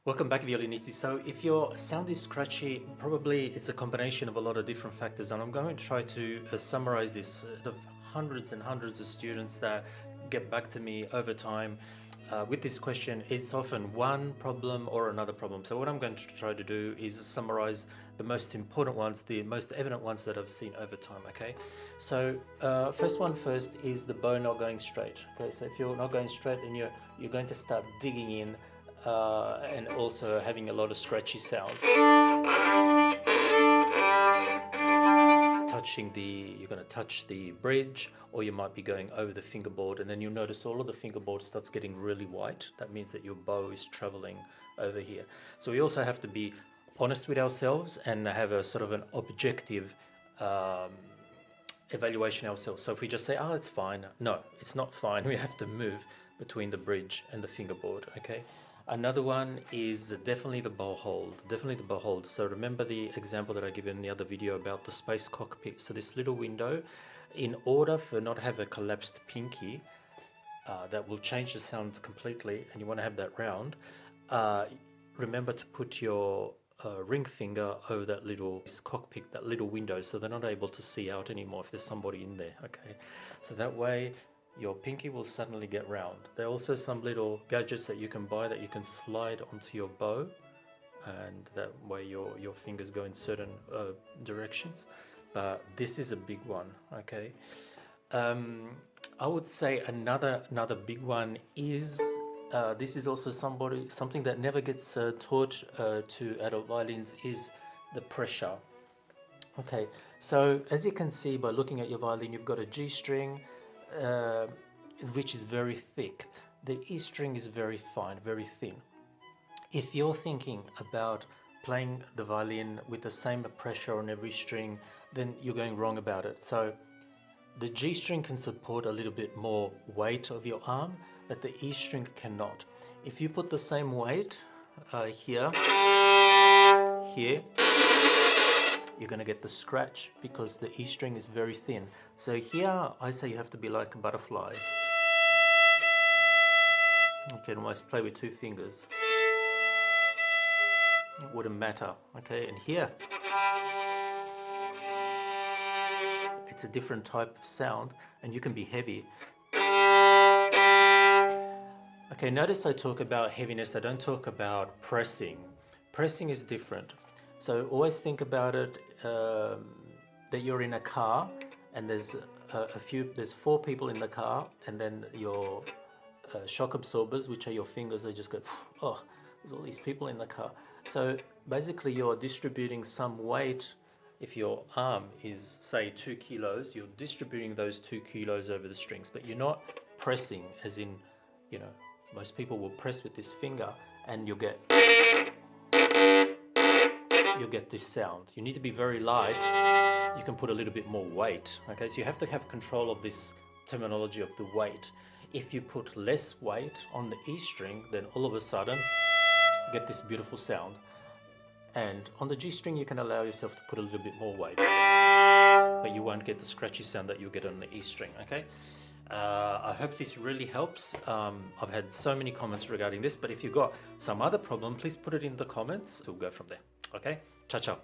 Welcome back, Violinisti. So if your sound is scratchy, probably it's a combination of a lot of different factors, and I'm going to try to summarize this. The hundreds and hundreds of students that get back to me over time with this question, it's often one problem or another problem. So what I'm going to try to do is summarize the most important ones, the most evident ones that I've seen over time, okay? So first one first is the bow not going straight, okay? So if you're not going straight, then you're going to start digging in and also having a lot of scratchy sounds. You're going to touch the bridge, or you might be going over the fingerboard, and then you'll notice all of the fingerboard starts getting really white. That means that your bow is traveling over here. So we also have to be honest with ourselves and have a sort of an objective evaluation ourselves. So if we just say, oh, it's fine. No, it's not fine. We have to move between the bridge and the fingerboard, okay? Another one is definitely the bow hold, So remember the example that I gave in the other video about the space cockpit. So this little window, in order for not to have a collapsed pinky, that will change the sound completely, and you want to have that round, remember to put your ring finger over that little cockpit, that little window, so they're not able to see out anymore if there's somebody in there, okay? So that way your pinky will suddenly get round. There are also some little gadgets that you can buy that you can slide onto your bow, and that way your fingers go in certain directions. But this is a big one, okay? I would say another big one is this is also something that never gets taught to adult violins, is the pressure. Okay, so as you can see by looking at your violin, you've got a G string, which is very thick. The E string is very fine, very thin. If you're thinking about playing the violin with the same pressure on every string, then you're going wrong about it. So the G string can support a little bit more weight of your arm, but the E string cannot. If you put the same weight here, you're going to get the scratch because the E string is very thin. So here I say you have to be like a butterfly. You can almost play with two fingers. It wouldn't matter, okay? And here, it's a different type of sound, and you can be heavy. Okay, notice I talk about heaviness, I don't talk about pressing. Pressing is different. So always think about it that you're in a car, and there's four people in the car, and then your shock absorbers, which are your fingers, they just go, oh, there's all these people in the car. So basically you're distributing some weight. If your arm is, say, 2 kilos, you're distributing those 2 kilos over the strings, but you're not pressing, as in, you know, most people will press with this finger, and you'll get this sound. You need to be very light. You can put a little bit more weight, okay? So you have to have control of this terminology of the weight. If you put less weight on the E string, then all of a sudden you get this beautiful sound. And on the G string, you can allow yourself to put a little bit more weight, but you won't get the scratchy sound that you'll get on the E string, okay? I hope this really helps. I've had so many comments regarding this, but if you've got some other problem, please put it in the comments. We'll go from there, okay? Ciao, ciao.